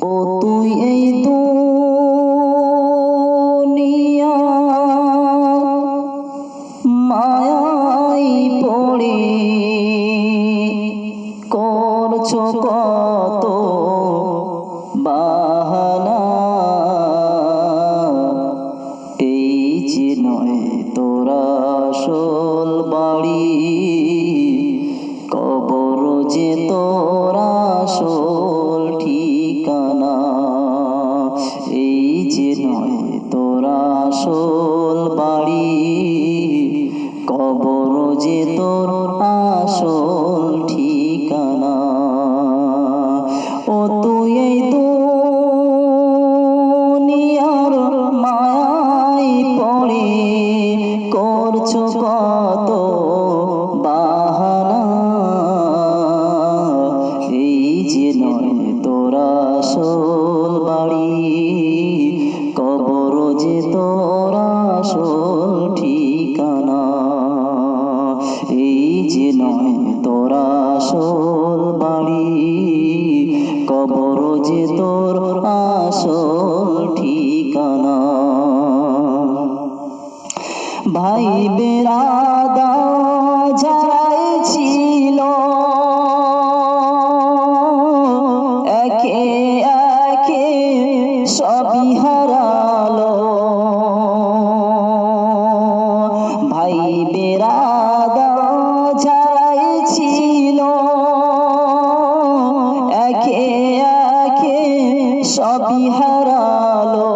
ও তুই এই দুনিয়া মায়ায় পড়ে করছো কত বাহানা, এই যে নয় তোর আসল বাড়ি, কবর যে তোর আসল ঠিকানা। এই যে নয় তোর আসল বাড়ি, কবর যে তোর আসল ঠিকানা। ও তুই এই দুনিয়ার মায়ায় পড়ে করছো কত বাহানা, এই যে নয় তোর আসল বাড়ি, কবর যে তোর আসল ঠিকানা। এই যে নয় তোর আসল বাড়ি, কবর যে তোর আসল ঠিকানা। ভাই বেরাদার যারাই ছিল একে একে সবই হারালো। ভাই বেরাদার যারাই ছিল একে একে সবই হারালো।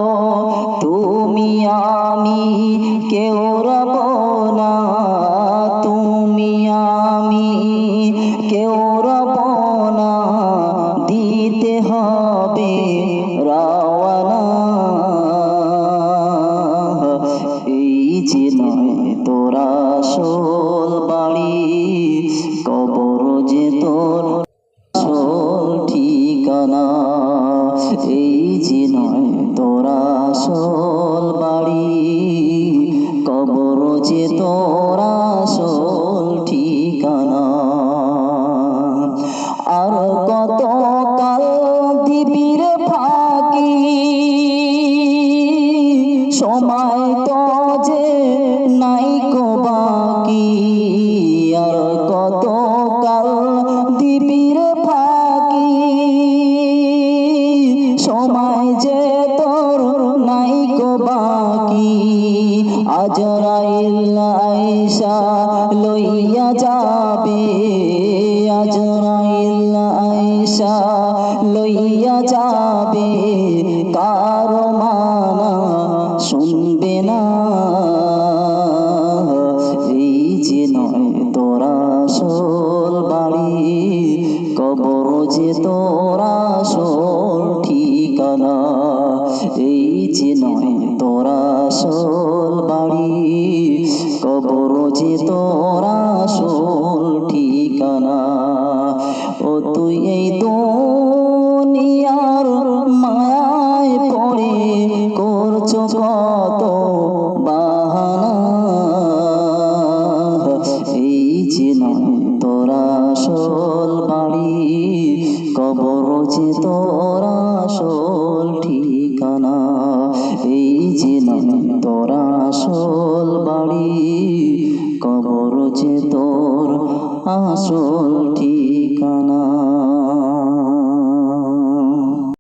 তুমি আমি কেউ রব না, তুমি আমি কেউ রব না, দিতে হবে রওয়ানা। এই যে নয় তোর আসল বাড়ি, কবর যে তোর আসল ঠিকানা। এই যে নয় তোর আসল বাড়ি, কবর যে তোর আসল ঠিকানা। আর কত কাল দিবির ফাঁকি, সময় তো যে নাই কো বাকি। আর কত কাল দিবির ফাঁকি, সময় যে তোর নাই কো বাকি। আজরাইল আয়েশা লইয়া যাবে, আজরাইল আয়েশা লইয়া যাবে, কারো মানা শুনবে না। এই যে নয় তোর আসল বাড়ি, কবর যে তোর আসল ঠিকানা। এই যে নয় তোর আসল বাড়ি, কবর যে তোর আসল ঠিকানা। ও তুই এই দুনিয়ার মায়ায় পড়ে করছো কত বাহানা, এই যে নয় তোর আসল বাড়ি, কবর যে তোর আসল ঠিকানা। এই যে নয় তোর আসল বাড়ি, কবর যে তোর আসল ঠিকানা।